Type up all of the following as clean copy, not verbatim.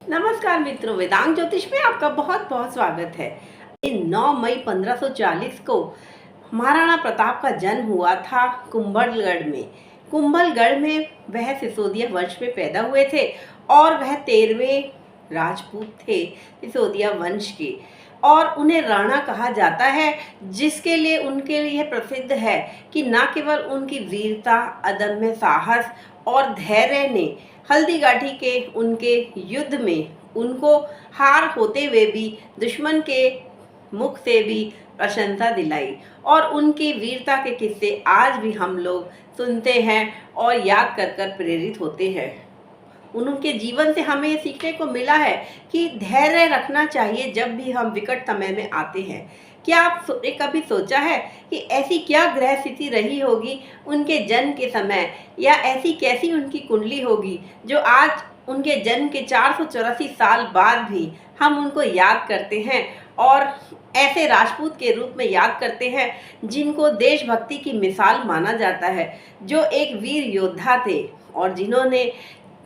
नमस्कार मित्रों, वेदांग ज्योतिष में आपका बहुत बहुत स्वागत है। 9 मई 1540 को महाराणा प्रताप का जन्म हुआ था कुंभलगढ़ में। कुंभलगढ़ में वह सिसोदिया वंश में पैदा हुए थे और वह 13वें राजपूत थे सिसोदिया वंश के, और उन्हें राणा कहा जाता है, जिसके लिए उनके लिए प्रसिद्ध है कि न केवल उनकी वीरता, अदम्य साहस और धैर्य ने हल्दीघाटी के उनके युद्ध में उनको हार होते हुए भी दुश्मन के मुख से भी प्रशंसा दिलाई, और उनकी वीरता के किस्से आज भी हम लोग सुनते हैं और याद कर कर प्रेरित होते हैं। उनके जीवन से हमें ये सीखने को मिला है कि धैर्य रखना चाहिए जब भी हम विकट समय में आते हैं। क्या आपने कभी सोचा है कि ऐसी क्या ग्रह स्थिति रही होगी उनके जन्म के समय, या ऐसी कैसी उनकी कुंडली होगी जो आज उनके जन्म के 484 साल बाद भी हम उनको याद करते हैं और ऐसे राजपूत के रूप में याद करते हैं जिनको देशभक्ति की मिसाल माना जाता है, जो एक वीर योद्धा थे और जिन्होंने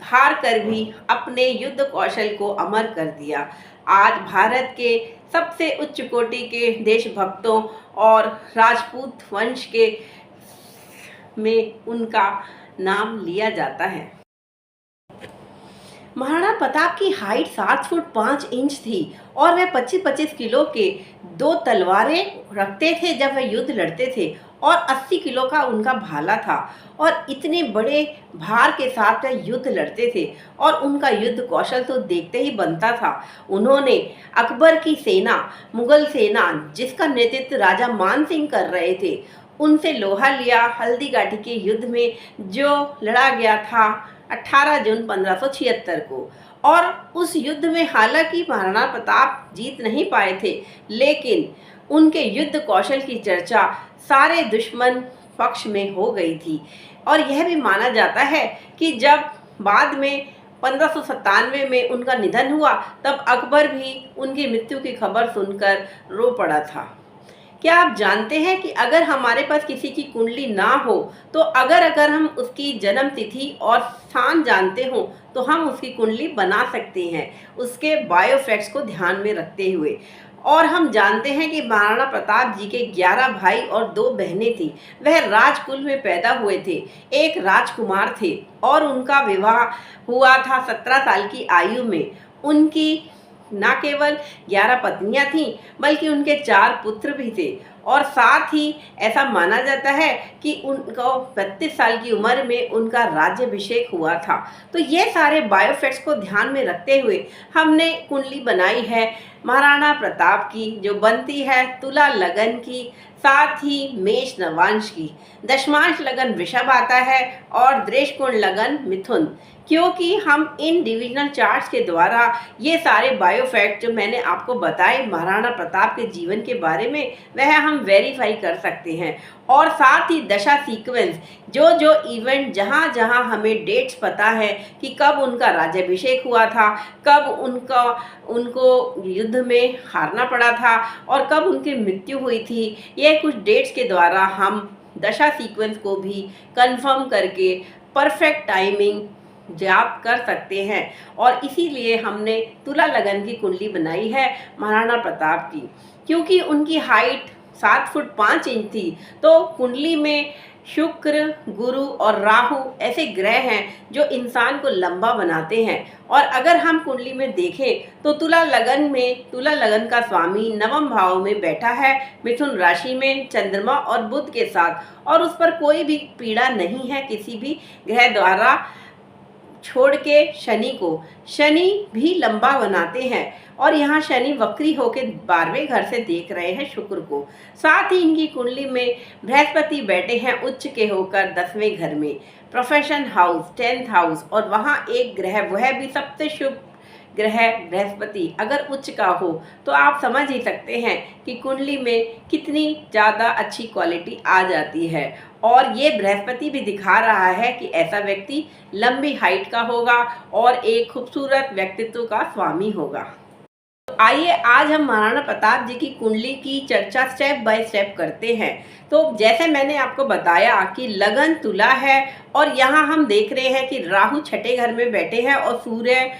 हार कर भी अपने युद्ध कौशल को अमर कर दिया। आज भारत के सबसे उच्च कोटि के देशभक्तों और राजपूत वंश के में उनका नाम लिया जाता है। महाराणा प्रताप की हाइट 7 फुट 5 इंच थी और वह 25-25 किलो के 2 तलवारें रखते थे जब वह युद्ध लड़ते थे, और 80 किलो का उनका भाला था, और इतने बड़े भार के साथ वह युद्ध लड़ते थे और उनका युद्ध कौशल तो देखते ही बनता था। उन्होंने अकबर की सेना, मुगल सेना जिसका नेतृत्व राजा मान सिंह कर रहे थे, उनसे लोहा लिया हल्दीघाटी के युद्ध में जो लड़ा गया था 18 जून 1576 को। और उस युद्ध में हालांकि महाराणा प्रताप जीत नहीं पाए थे, लेकिन उनके युद्ध कौशल की चर्चा सारे दुश्मन पक्ष में हो गई थी, और यह भी माना जाता है कि जब बाद में 1597 में उनका निधन हुआ, तब अकबर भी उनकी मृत्यु की खबर सुनकर रो पड़ा था। क्या आप जानते हैं कि अगर हमारे पास किसी की कुंडली ना हो, तो अगर हम उसकी जन्म तिथि और स्थान जानते हो तो हम उसकी कुंडली बना सकते हैं, उसके बायोफैक्ट्स को ध्यान में रखते हुए। और हम जानते हैं कि महाराणा प्रताप जी के 11 भाई और 2 बहनें थी। वह राजकुल में पैदा हुए थे, एक राजकुमार थे और उनका विवाह हुआ था 17 साल की आयु में। उनकी न केवल 11 पत्नियां थीं, बल्कि उनके 4 पुत्र भी थे, और साथ ही ऐसा माना जाता है कि उनको 32 साल की उम्र में उनका राज्याभिषेक हुआ था। तो ये सारे बायोफैक्ट्स को ध्यान में रखते हुए हमने कुंडली बनाई है महाराणा प्रताप की, जो बनती है तुला लगन की, साथ ही मेष नवांश की। दशमांश लगन वृषभ आता है और दृष्टिकोण लगन मिथुन। क्योंकि हम इन डिविजनल चार्ट्स के द्वारा ये सारे बायोफैक्ट जो मैंने आपको बताए महाराणा प्रताप के जीवन के बारे में, वह हम वेरीफाई कर सकते हैं। और साथ ही दशा सीक्वेंस, जो इवेंट जहाँ जहाँ हमें डेट्स पता है कि कब उनका राज्याभिषेक हुआ था, कब उनको युद्ध में हारना पड़ा था और कब उनकी मृत्यु हुई थी, ये कुछ डेट्स के द्वारा हम दशा सीक्वेंस को भी कंफर्म करके परफेक्ट टाइमिंग जाप कर सकते हैं। और इसीलिए हमने तुला लगन की कुंडली बनाई है महाराणा प्रताप की। क्योंकि उनकी हाइट 7 फुट 5 इंच थी, तो कुंडली में शुक्र, गुरु और राहु ऐसे ग्रह हैं जो इंसान को लंबा बनाते हैं। और अगर हम कुंडली में देखें तो तुला लगन का स्वामी नवम भाव में बैठा है, मिथुन राशि में चंद्रमा और बुध के साथ, और उस पर कोई भी पीड़ा नहीं है किसी भी ग्रह द्वारा, छोड़ के शनि भी लंबा बनाते हैं। और यहाँ शनि वक्री होकर 12वें घर से देख रहे हैं शुक्र को। साथ ही इनकी कुंडली में बृहस्पति बैठे हैं उच्च के होकर 10वें घर में, प्रोफेशन हाउस 10th हाउस, और वहाँ एक ग्रह, वह भी सबसे शुभ ग्रह बृहस्पति अगर उच्च का हो, तो आप समझ ही सकते हैं कि कुंडली में कितनी ज़्यादा अच्छी क्वालिटी आ जाती है। और ये बृहस्पति भी दिखा रहा है कि ऐसा व्यक्ति लंबी हाइट का होगा और एक खूबसूरत व्यक्तित्व का स्वामी होगा। आइए आज हम महाराणा प्रताप जी की कुंडली की चर्चा स्टेप बाय स्टेप करते हैं। तो जैसे मैंने आपको बताया कि लगन तुला है, और यहाँ हम देख रहे हैं कि राहु 6ठे घर में बैठे हैं और सूर्य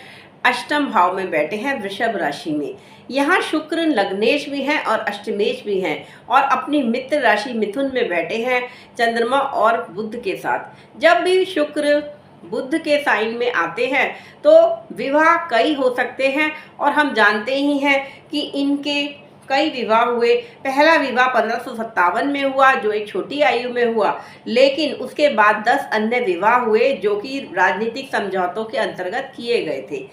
अष्टम भाव में बैठे हैं वृषभ राशि में। यहाँ शुक्र लग्नेश भी हैं और अष्टमेश भी हैं और अपनी मित्र राशि मिथुन में बैठे हैं चंद्रमा और बुध के साथ। जब भी शुक्र बुध के साइन में आते हैं तो विवाह कई हो सकते हैं और हम जानते ही हैं कि इनके कई विवाह हुए। पहला विवाह 1557 में हुआ जो एक छोटी आयु में हुआ, लेकिन उसके बाद 10 अन्य विवाह हुए जो कि राजनीतिक समझौतों के अंतर्गत किए गए थे।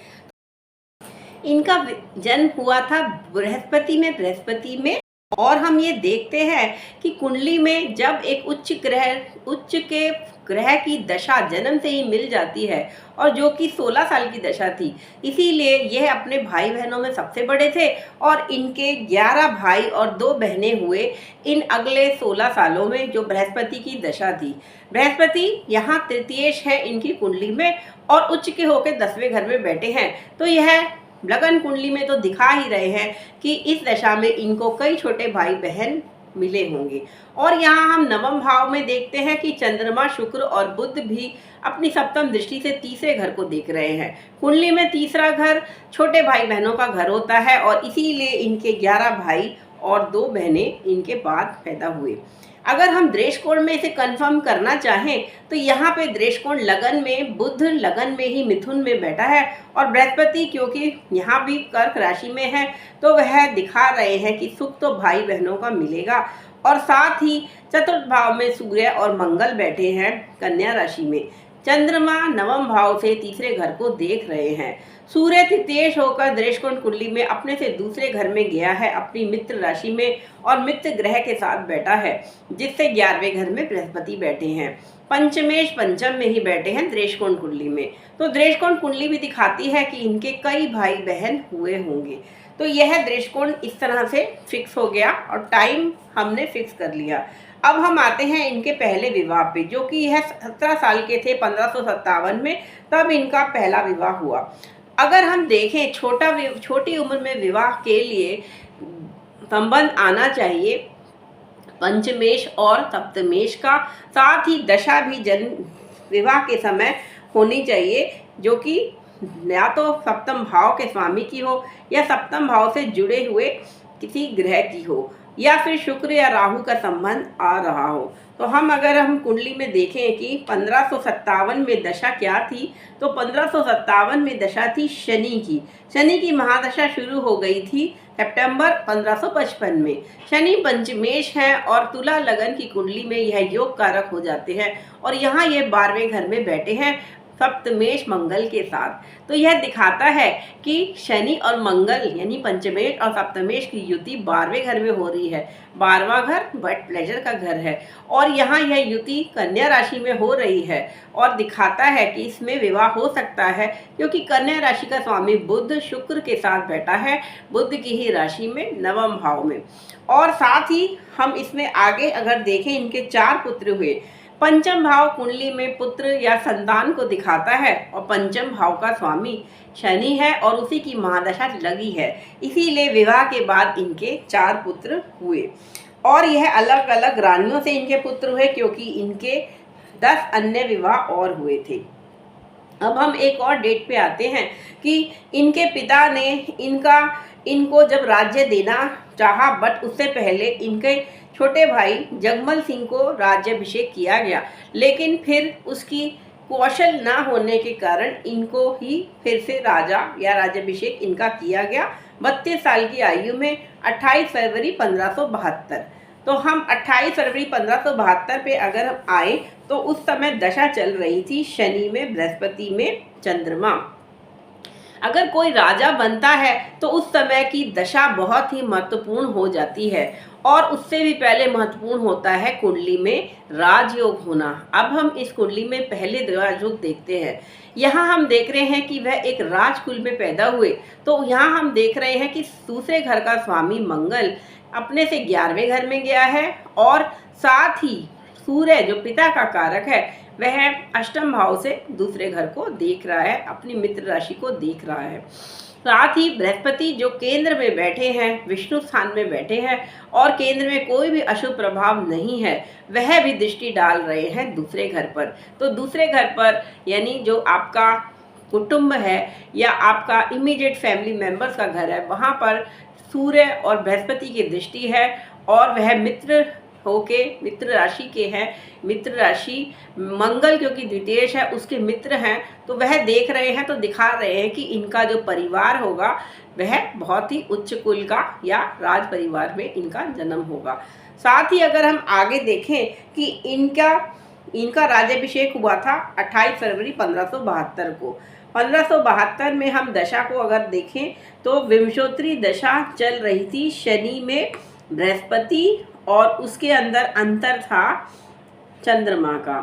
इनका जन्म हुआ था बृहस्पति में और हम ये देखते हैं कि कुंडली में जब एक उच्च के ग्रह की दशा जन्म से ही मिल जाती है और जो कि 16 साल की दशा थी, इसीलिए यह अपने भाई बहनों में सबसे बड़े थे और इनके 11 भाई और 2 बहनें हुए इन अगले 16 सालों में जो बृहस्पति की दशा थी। बृहस्पति यहाँ तृतीयेश है इनकी कुंडली में और उच्च के होकर 10वें घर में बैठे हैं। तो यह लगन कुंडली में तो दिखा ही रहे हैं कि इस दशा में इनको कई छोटे भाई बहन मिले होंगे। और यहाँ हम नवम भाव में देखते हैं कि चंद्रमा, शुक्र और बुध भी अपनी सप्तम दृष्टि से तीसरे घर को देख रहे हैं। कुंडली में तीसरा घर छोटे भाई बहनों का घर होता है और इसीलिए इनके 11 भाई और 2 बहनें इनके बाद पैदा हुए। अगर हम दृष्टिकोण में इसे कंफर्म करना चाहें तो यहाँ पे दृष्टिकोण लगन में, बुध लगन में ही मिथुन में बैठा है और बृहस्पति क्योंकि यहाँ भी कर्क राशि में है तो वह दिखा रहे हैं कि सुख तो भाई बहनों का मिलेगा। और साथ ही चतुर्थ भाव में सूर्य और मंगल बैठे हैं कन्या राशि में। चंद्रमा नवम भाव से तीसरे घर को देख रहे हैं। सूर्य तृतीयेश होकर दृष्टिकोण कुंडली में अपने से दूसरे घर में गया है अपनी मित्र राशि में और मित्र ग्रह के साथ बैठा है, जिससे 11वें घर में बृहस्पति बैठे हैं। पंचमेश पंचम में ही बैठे हैं दृष्टिकोण कुंडली में। तो दृष्टिकोण कुंडली भी दिखाती है कि इनके कई भाई बहन हुए होंगे। तो यह दृष्टिकोण इस तरह से फिक्स हो गया और टाइम हमने फिक्स कर लिया। अब हम आते हैं इनके पहले विवाह पे, जो कि यह 17 साल के थे 1557 में, तब इनका पहला विवाह हुआ। अगर हम देखें छोटी उम्र में विवाह के लिए संबंध आना चाहिए पंचमेश और सप्तमेश का, साथ ही दशा भी जन्म विवाह के समय होनी चाहिए जो कि या तो सप्तम भाव के स्वामी की हो या सप्तम भाव से जुड़े हुए किसी ग्रह की हो या फिर शुक्र या राहु का संबंध आ रहा हो। तो अगर हम कुंडली में देखें कि 1557 में दशा क्या थी, तो 1557 में दशा थी शनि की महादशा शुरू हो गई थी सितंबर 1555 में। शनि पंचमेश है और तुला लगन की कुंडली में यह योग कारक हो जाते हैं और यहाँ ये 12वें घर में बैठे हैं सप्तमेश मंगल के साथ। तो यह दिखाता है कि शनि और मंगल यानी पंचमेश और सप्तमेश की युति 12वें घर में हो रही है। 12वां घर बट प्लेजर का घर है और यहाँ यह युति कन्या राशि में हो रही है और दिखाता है कि इसमें विवाह हो सकता है क्योंकि कन्या राशि का स्वामी बुध शुक्र के साथ बैठा है, बुध की ही राशि में नवम भाव में। और साथ ही हम इसमें आगे अगर देखें इनके 4 पुत्र हुए। पंचम भाव कुंडली में पुत्र या संतान को दिखाता है और पंचम भाव का स्वामी शनि है और उसी की महादशा लगी है, इसीलिए विवाह के बाद इनके 4 पुत्र हुए और यह अलग अलग रानियों से इनके पुत्र हुए क्योंकि इनके 10 अन्य विवाह और हुए थे। अब हम एक और डेट पे आते हैं कि इनके पिता ने इनको जब राज्य देना चाहा बट उससे पहले इनके छोटे भाई जगमल सिंह को राज्याभिषेक किया गया, लेकिन फिर उसकी कौशल ना होने के कारण इनको ही फिर से राजा या राज्याभिषेक इनका किया गया 32 साल की आयु में 28 फरवरी 1572। तो हम 28 फरवरी 1572 पे अगर हम आए तो उस समय दशा चल रही थी शनि में, बृहस्पति में, चंद्रमा। अगर कोई राजा बनता है तो उस समय की दशा बहुत ही महत्वपूर्ण हो जाती है और उससे भी पहले महत्वपूर्ण होता है कुंडली में राजयोग होना। अब हम इस कुंडली में पहले राजयोग देखते हैं। यहाँ हम देख रहे हैं कि वह एक राजकुल में पैदा हुए। तो यहाँ हम देख रहे हैं कि दूसरे घर का स्वामी मंगल अपने से 11वें घर में गया है और साथ ही सूर्य जो पिता का कारक है वह अष्टम भाव से दूसरे घर को देख रहा है, अपनी मित्र राशि को देख रहा है। साथ ही बृहस्पति जो केंद्र में बैठे हैं, विष्णु स्थान में बैठे हैं और केंद्र में कोई भी अशुभ प्रभाव नहीं है, वह भी दृष्टि डाल रहे हैं दूसरे घर पर। तो दूसरे घर पर यानी जो आपका कुटुंब है या आपका इमीडिएट फैमिली मेंबर्स का घर है, वहाँ पर सूर्य और बृहस्पति की दृष्टि है और वह मित्र होके मित्र राशि के हैं। मित्र राशि मंगल क्योंकि द्वितीयेश है उसके मित्र हैं, तो वह देख रहे हैं तो दिखा रहे हैं कि इनका जो परिवार होगा वह बहुत ही उच्च कुल का या राज परिवार में इनका जन्म होगा। साथ ही अगर हम आगे देखें कि इनका राज्याभिषेक हुआ था 28 फरवरी 1572 को। 1572 में हम दशा को अगर देखें तो विंशोत्तरी दशा चल रही थी शनि में बृहस्पति और उसके अंदर अंतर था चंद्रमा का।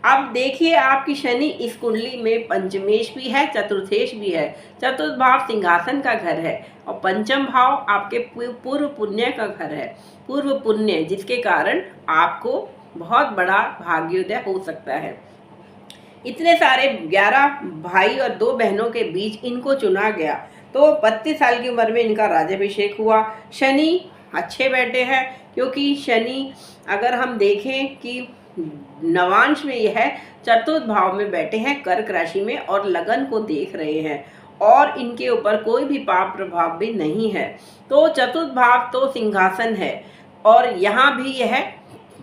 अब देखिए आपकी शनि इस कुंडली में पंचमेश भी है, चतुर्थेश भी है। चतुर्थ भाव सिंहासन का घर है और पंचम भाव आपके पूर्व पुण्य का घर है। पूर्व पुण्य जिसके कारण आपको बहुत बड़ा भाग्योदय हो सकता है। इतने सारे 11 भाई और 2 बहनों के बीच इनको चुना गया, तो 32 साल की उम्र में इनका राज्याभिषेक हुआ। शनि अच्छे बैठे हैं क्योंकि शनि अगर हम देखें कि नवांश में यह चतुर्थ भाव में बैठे हैं कर्क राशि में और लगन को देख रहे हैं और इनके ऊपर कोई भी पाप प्रभाव भी नहीं है। तो चतुर्थ भाव तो सिंहासन है और यहाँ भी यह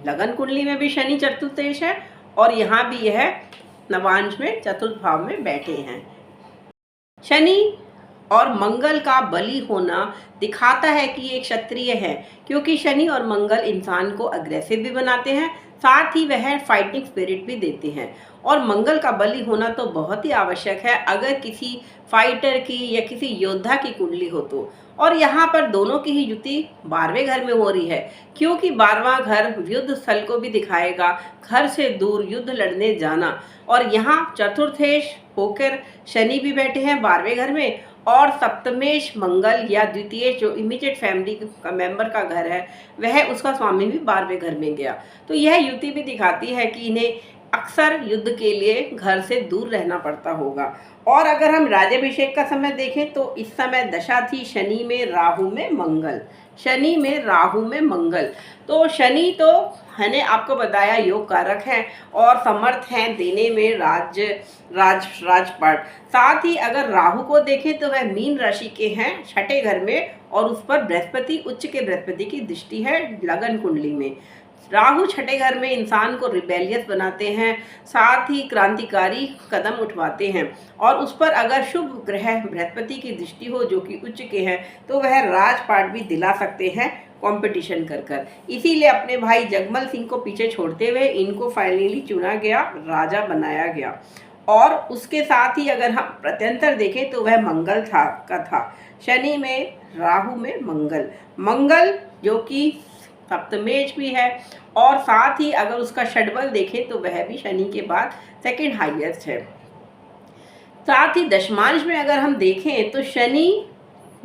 लगन कुंडली में भी शनि चतुर्थेश है और यहाँ भी यह नवांश में चतुर्थ भाव में बैठे हैं। शनि और मंगल का बली होना दिखाता है कि एक क्षत्रिय है, क्योंकि शनि और मंगल इंसान को अग्रेसिव भी बनाते हैं, साथ ही वह फाइटिंग स्पिरिट भी देते हैं। और मंगल का बली होना तो बहुत ही आवश्यक है अगर किसी फाइटर की या किसी योद्धा की कुंडली हो तो। और यहाँ पर दोनों की ही युति 12वें घर में हो रही है, क्योंकि 12वां घर युद्ध स्थल को भी दिखाएगा, घर से दूर युद्ध लड़ने जाना। और यहाँ चतुर्थेश होकर शनि भी बैठे हैं 12वें घर में और सप्तमेश मंगल या द्वितीय जो इमीडिएट फैमिली का मेंबर का घर है वह उसका स्वामी भी 12वें घर में गया। तो यह युति भी दिखाती है कि इन्हें अक्सर युद्ध के लिए घर से दूर रहना पड़ता होगा। और अगर हम राज्याभिषेक का समय देखें तो इस समय दशा थी शनि में राहु में मंगल। शनि में राहु में मंगल, तो शनि तो मैंने आपको बताया योग कारक है और समर्थ हैं देने में राजपाट। साथ ही अगर राहु को देखें तो वह मीन राशि के हैं 6ठे घर में और उस पर बृहस्पति उच्च के बृहस्पति की दृष्टि है लगन कुंडली में। राहु 6ठे घर में इंसान को रिबेलियस बनाते हैं, साथ ही क्रांतिकारी कदम उठवाते हैं और उस पर अगर शुभ ग्रह बृहस्पति की दृष्टि हो जो कि उच्च के हैं तो वह राजपाट भी दिला सकते हैं कंपटीशन कर। इसीलिए अपने भाई जगमल सिंह को पीछे छोड़ते हुए इनको फाइनली चुना गया, राजा बनाया गया। और उसके साथ ही अगर हम प्रत्यंतर देखें तो वह मंगल था शनि में राहु में मंगल जो कि सप्तमेश भी है और साथ ही अगर उसका षडबल देखें तो वह भी शनि के बाद सेकंड हाईएस्ट है। साथ ही दशमांश में अगर हम देखें तो शनि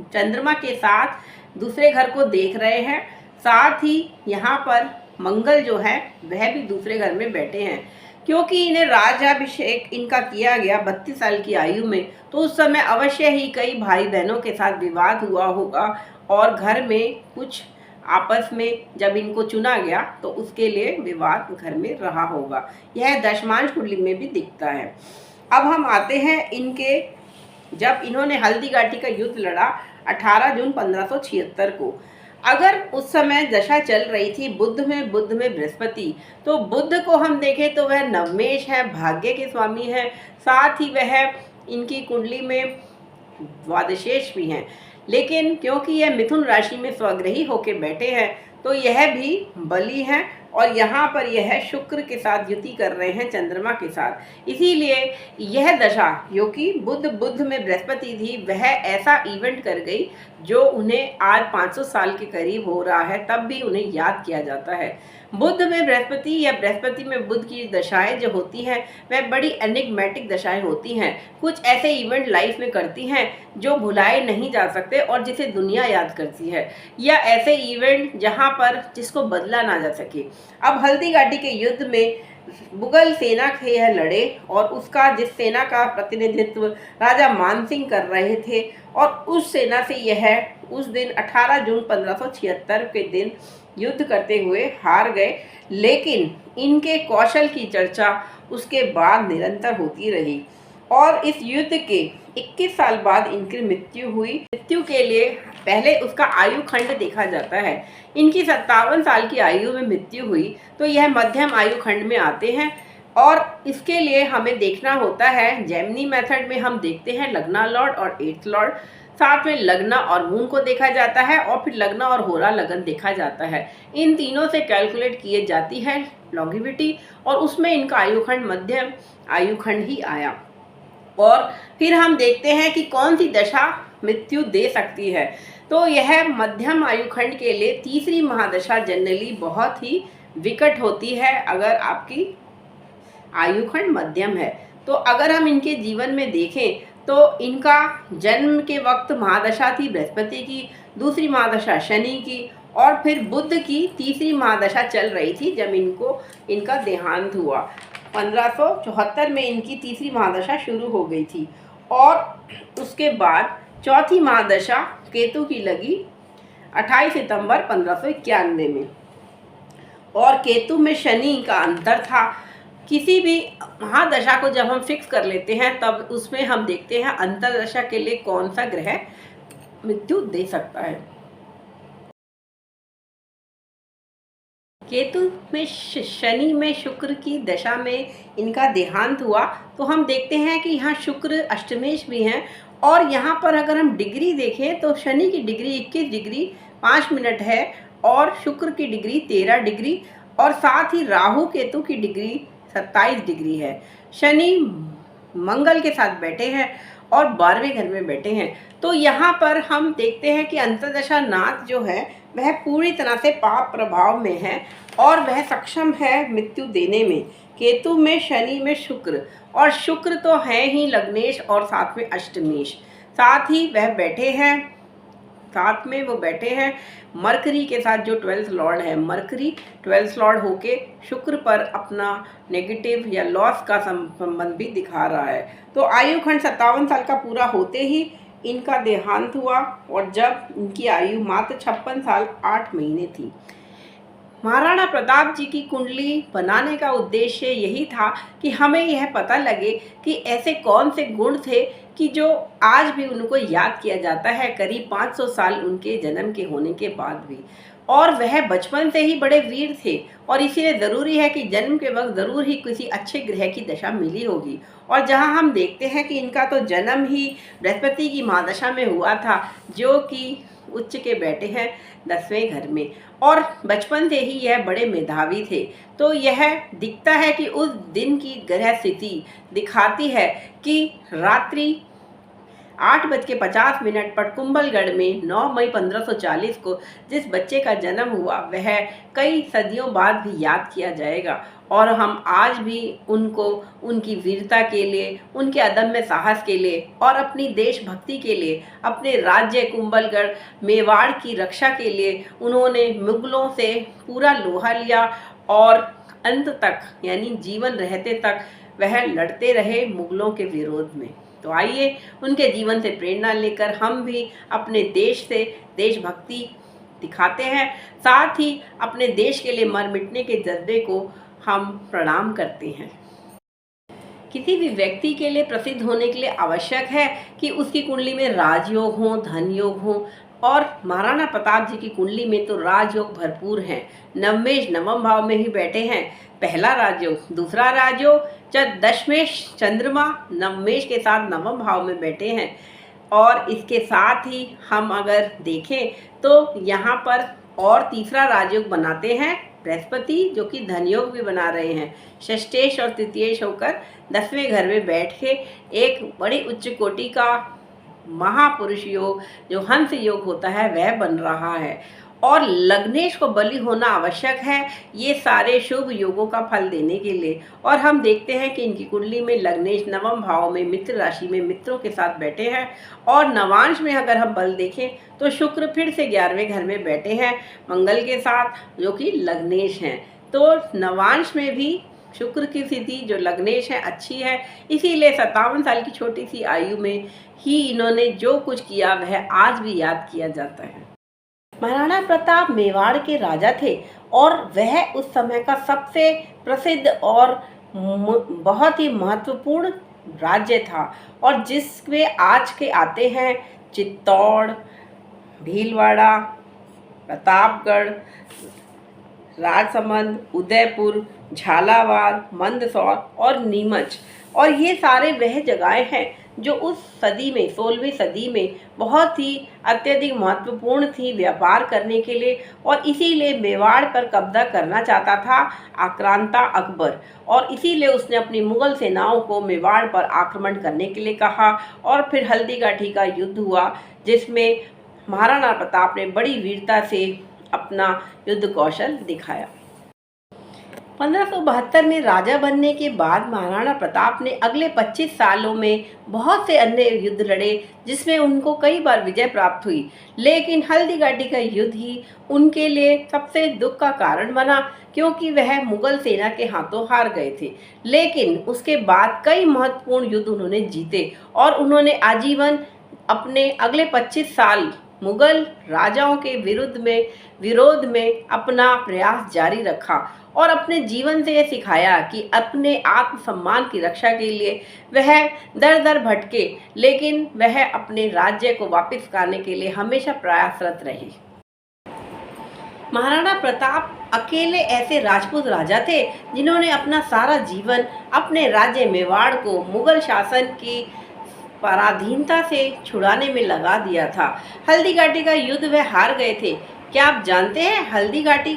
चंद्रमा के साथ दूसरे घर को देख रहे हैं, साथ ही यहाँ पर मंगल जो है वह भी दूसरे घर में बैठे हैं। क्योंकि इन्हें राज्याभिषेक इनका किया गया 32 साल की आयु में, तो उस समय अवश्य ही कई भाई बहनों के साथ विवाद हुआ होगा और घर में कुछ आपस में जब इनको चुना गया तो उसके लिए विवाद घर में रहा होगा। यह दशमांश कुंडली में भी दिखता है। अब हम आते हैं इनके, जब इन्होंने हल्दी घाटी का युद्ध लड़ा 18 जून 1576 को। अगर उस समय दशा चल रही थी बुध में बृहस्पति, तो बुध को हम देखें तो वह नवमेश है, भाग्य के स्वामी है, साथ ही वह इनकी कुंडली में द्वादशेश भी हैं। लेकिन क्योंकि यह मिथुन राशि में स्वग्रही होकर बैठे हैं तो यह भी बली है और यहाँ पर यह शुक्र के साथ युति कर रहे हैं चंद्रमा के साथ। इसीलिए यह दशा जो कि बुध में बृहस्पति थी वह ऐसा इवेंट कर गई जो उन्हें आज 500 साल के करीब हो रहा है, तब भी उन्हें याद किया जाता है। बुध में बृहस्पति या बृहस्पति में बुध की दशाएं जो होती हैं वह बड़ी एनिग्मेटिक दशाएं होती हैं। कुछ ऐसे इवेंट लाइफ में करती हैं जो भुलाए नहीं जा सकते और जिसे दुनिया याद करती है, या ऐसे इवेंट जहां पर जिसको बदला ना जा सके। अब हल्दी घाटी के युद्ध में मुगल सेना के यह लड़े और उसका जिस सेना का प्रतिनिधित्व राजा मानसिंह कर रहे थे और उस सेना से यह उस दिन 18 जून 1576 के दिन युद्ध करते हुए हार गए। लेकिन इनके कौशल की चर्चा उसके बाद निरंतर होती रही और इस युद्ध के 21 साल बाद इनकी मृत्यु हुई। मृत्यु के लिए पहले उसका आयु खंड देखा जाता है। इनकी 57 साल की आयु में मृत्यु हुई, तो यह मध्यम आयु खंड में आते हैं। और इसके लिए हमें देखना होता है, जेमिनी मेथड में हम देखते हैं लग्ना लॉर्ड और एट्थ लॉर्ड, साथ में लग्ना और मून को देखा जाता है, और फिर लग्ना और होरा लगन देखा जाता है। इन तीनों से कैलकुलेट किए जाती है लॉन्गिविटी, और उसमें इनका आयुखंड मध्यम आयुखंड ही आया। और फिर हम देखते हैं कि कौन सी दशा मृत्यु दे सकती है। तो यह मध्यम आयुखंड के लिए तीसरी महादशा जनरली बहुत ही विकट होती है अगर आपकी आयुखंड मध्यम है। तो अगर हम इनके जीवन में देखें तो इनका जन्म के वक्त महादशा थी बृहस्पति की, दूसरी महादशा शनि की, और फिर बुध की तीसरी महादशा चल रही थी जब इनका देहांत हुआ। 1574 में इनकी तीसरी महादशा शुरू हो गई थी, और उसके बाद चौथी महादशा केतु की लगी 28 सितंबर 1591 में। और केतु में शनि का अंतर था। किसी भी महादशा को जब हम फिक्स कर लेते हैं तब उसमें हम देखते हैं अंतरदशा के लिए कौन सा ग्रह मृत्यु दे सकता है। केतु में शनि में शुक्र की दशा में इनका देहांत हुआ, तो हम देखते हैं कि यहाँ शुक्र अष्टमेश भी हैं। और यहाँ पर अगर हम डिग्री देखें तो शनि की डिग्री 21 डिग्री 5 मिनट है, और शुक्र की डिग्री 13 डिग्री, और साथ ही राहु केतु की डिग्री 27 डिग्री है। शनि मंगल के साथ बैठे हैं और 12वें घर में बैठे हैं। तो यहाँ पर हम देखते हैं कि अंतर्दशा नाथ जो है वह पूरी तरह से पाप प्रभाव में है, और वह सक्षम है मृत्यु देने में। केतु में शनि में शुक्र, और शुक्र तो है ही लग्नेश और साथ में अष्टमेश, साथ ही वह बैठे हैं, साथ में वो बैठे हैं मरकरी के साथ जो 12th लॉर्ड है। मरकरी 12th लॉर्ड होके शुक्र पर अपना नेगेटिव या लॉस का संबंध भी दिखा रहा है। तो आयु खंड 57 साल का पूरा होते ही इनका देहांत हुआ, और जब इनकी आयु मात्र 56 साल 8 महीने थी। महाराणा प्रताप जी की कुंडली बनाने का उद्देश्य यही था कि हमें यह पता लगे कि ऐसे कौन से गुण थे कि जो आज भी उनको याद किया जाता है, करीब 500 साल उनके जन्म के होने के बाद भी। और वह बचपन से ही बड़े वीर थे, और इसीलिए ज़रूरी है कि जन्म के वक्त ज़रूर ही किसी अच्छे ग्रह की दशा मिली होगी। और जहां हम देखते हैं कि इनका तो जन्म ही बृहस्पति की महादशा में हुआ था, जो कि उच्च के बैठे हैं 10वें घर में, और बचपन से ही यह बड़े मेधावी थे। तो यह दिखता है कि उस दिन की ग्रह स्थिति दिखाती है कि रात्रि 8:50 पर कुंभलगढ़ में 9 मई 1540 को जिस बच्चे का जन्म हुआ वह कई सदियों बाद भी याद किया जाएगा, और हम आज भी उनको उनकी वीरता के लिए, उनके अदम्य साहस के लिए, और अपनी देशभक्ति के लिए, अपने राज्य कुंभलगढ़ मेवाड़ की रक्षा के लिए उन्होंने मुगलों से पूरा लोहा लिया, और अंत तक यानी जीवन रहते तक वह लड़ते रहे मुगलों के विरोध में। तो आइए उनके जीवन से प्रेरणा लेकर हम भी अपने देश से देशभक्ति दिखाते हैं, साथ ही अपने देश के लिए मर मिटने के जज्बे को हम प्रणाम करते हैं। किसी भी व्यक्ति के लिए प्रसिद्ध होने के लिए आवश्यक है कि उसकी कुंडली में राजयोग हो, धन योग हो, और महाराणा प्रताप जी की कुंडली में तो राजयोग भरपूर हैं। नवमेश नवम भाव में ही बैठे हैं, पहला राजयोग, दूसरा राजयोग, दशमेश चंद्रमा नवमेश के साथ नवम भाव में बैठे हैं। और इसके साथ ही हम अगर देखें तो यहाँ पर और तीसरा राजयोग बनाते हैं बृहस्पति, जो कि धनयोग भी बना रहे हैं। षष्ठेश और तृतीयेश होकर 10वें घर में बैठ के एक बड़ी उच्च कोटि का महापुरुष योग जो हंस योग होता है वह बन रहा है। और लग्नेश को बलि होना आवश्यक है ये सारे शुभ योगों का फल देने के लिए। और हम देखते हैं कि इनकी कुंडली में लग्नेश नवम भाव में मित्र राशि में मित्रों के साथ बैठे हैं। और नवांश में अगर हम बल देखें तो शुक्र फिर से 11वें घर में बैठे हैं मंगल के साथ, जो कि लग्नेश हैं। तो नवांश में भी शुक्र की स्थिति जो लग्नेश है अच्छी है, इसीलिए 57 साल की छोटी सी आयु में ही इन्होंने जो कुछ किया वह आज भी याद किया जाता है। महाराणा प्रताप मेवाड़ के राजा थे, और वह उस समय का सबसे प्रसिद्ध और बहुत ही महत्वपूर्ण राज्य था और जिसमें आज के आते हैं चित्तौड़, भीलवाड़ा, प्रतापगढ़, राजसमंद, उदयपुर, झालावाड़, मंदसौर और नीमच। और ये सारे वह जगहें हैं जो उस सदी में 16वीं सदी में बहुत ही अत्यधिक महत्वपूर्ण थी व्यापार करने के लिए, और इसीलिए मेवाड़ पर कब्जा करना चाहता था आक्रांता अकबर, और इसीलिए उसने अपनी मुगल सेनाओं को मेवाड़ पर आक्रमण करने के लिए कहा। और फिर हल्दीघाटी का युद्ध हुआ जिसमें महाराणा प्रताप ने बड़ी वीरता से अपना युद्ध कौशल दिखाया। 1572 में राजा बनने के बाद महाराणा प्रताप ने अगले 25 सालों में बहुत से अन्य युद्ध लड़े जिसमें उनको कई बार विजय प्राप्त हुई, लेकिन हल्दीघाटी का युद्ध ही उनके लिए सबसे दुख का कारण बना क्योंकि वह मुगल सेना के हाथों हार गए थे। लेकिन उसके बाद कई महत्वपूर्ण युद्ध उन्होंने जीते और उन्होंने आजीवन अपने अगले 25 साल मुगल राजाओं के विरोध में अपना प्रयास जारी रखा और अपने जीवन से ये सिखाया कि अपने आत्मसम्मान की रक्षा के लिए वह दर दर भटके, लेकिन वह अपने राज्य को वापस पाने के लिए हमेशा प्रयासरत रहे। महाराणा प्रताप अकेले ऐसे राजपूत राजा थे जिन्होंने अपना सारा जीवन अपने राज्य मेवाड़ को मुगल शासन की पराधीनता से छुड़ाने में लगा दिया था। हल्दीघाटी का युद्ध वह हार गए थे। क्या आप जानते हैं हल्दी घाटी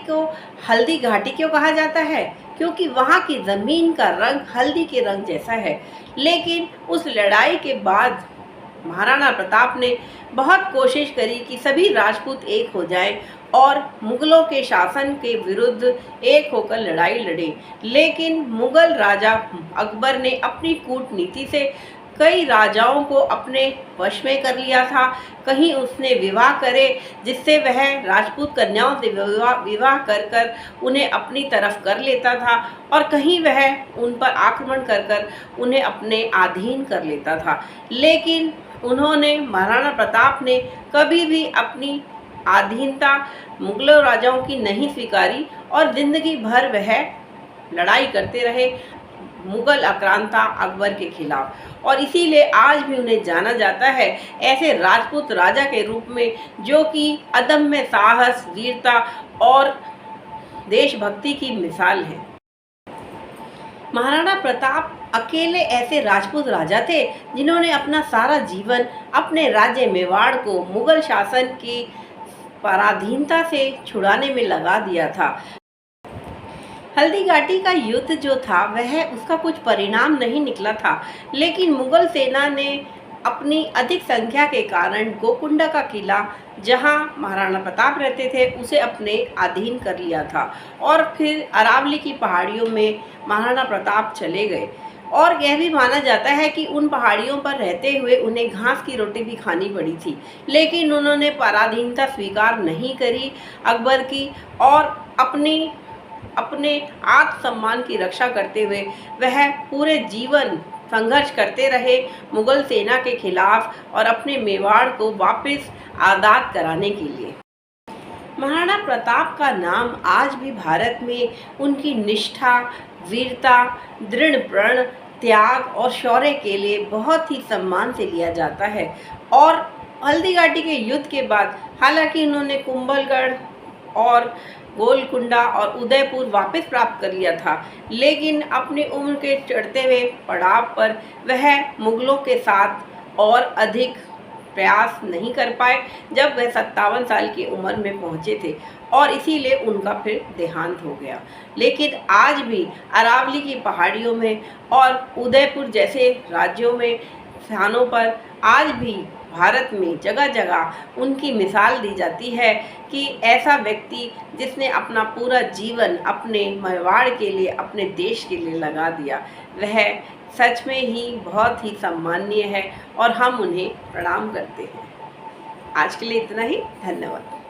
क्यों कहा जाता है? क्योंकि वहाँ की ज़मीन का रंग हल्दी के रंग जैसा है। लेकिन उस लड़ाई के बाद महाराणा प्रताप ने बहुत कोशिश करी कि सभी राजपूत एक हो जाएं और मुगलों के शासन के विरुद्ध एक होकर लड़ाई लड़े, लेकिन मुगल राजा अकबर ने अपनी कूटनीति से कई राजाओं को अपने वश में कर लिया था। कहीं उसने विवाह करे जिससे वह राजपूत कन्याओं से विवाह कर उन्हें अपनी तरफ कर लेता था, और कहीं वह उन पर आक्रमण कर उन्हें अपने अधीन कर लेता था। लेकिन महाराणा प्रताप ने कभी भी अपनी अधीनता मुगलों राजाओं की नहीं स्वीकारी और जिंदगी भर वह लड़ाई करते रहे मुगल आक्रांता अकबर के खिलाफ, और इसीलिए आज भी उन्हें जाना जाता है ऐसे राजपूत राजा के रूप में जो कि अदम्य साहस, वीरता और देशभक्ति की मिसाल है। महाराणा प्रताप अकेले ऐसे राजपूत राजा थे जिन्होंने अपना सारा जीवन अपने राज्य मेवाड़ को मुगल शासन की पराधीनता से छुड़ाने में लगा दिया था। हल्दीघाटी का युद्ध जो था वह उसका कुछ परिणाम नहीं निकला था, लेकिन मुगल सेना ने अपनी अधिक संख्या के कारण गोकुंडा का किला जहां महाराणा प्रताप रहते थे उसे अपने अधीन कर लिया था, और फिर अरावली की पहाड़ियों में महाराणा प्रताप चले गए। और यह भी माना जाता है कि उन पहाड़ियों पर रहते हुए उन्हें घास की रोटी भी खानी पड़ी थी, लेकिन उन्होंने पराधीनता स्वीकार नहीं करी अकबर की, और अपने आत्मसम्मान की रक्षा करते हुए वह पूरे जीवन संघर्ष करते रहे मुगल सेना के खिलाफ और अपने मेवाड़ को वापस आज़ाद कराने के लिए। महाराणा प्रताप का नाम आज भी भारत में उनकी निष्ठा, वीरता, दृढ़ प्रण, त्याग और शौर्य के लिए बहुत ही सम्मान से लिया जाता है। और हल्दीघाटी के युद्ध के बाद हालांकि उन्होंने कुंभलगढ़ और गोलकुंडा और उदयपुर वापस प्राप्त कर लिया था, लेकिन अपनी उम्र के चढ़ते हुए पड़ाव पर वह मुगलों के साथ और अधिक प्रयास नहीं कर पाए जब वह 57 साल की उम्र में पहुंचे थे, और इसीलिए उनका फिर देहांत हो गया। लेकिन आज भी अरावली की पहाड़ियों में और उदयपुर जैसे राज्यों में स्थानों पर आज भी भारत में जगह जगह उनकी मिसाल दी जाती है कि ऐसा व्यक्ति जिसने अपना पूरा जीवन अपने मेवाड़ के लिए, अपने देश के लिए लगा दिया, वह सच में ही बहुत ही सम्माननीय है और हम उन्हें प्रणाम करते हैं। आज के लिए इतना ही। धन्यवाद।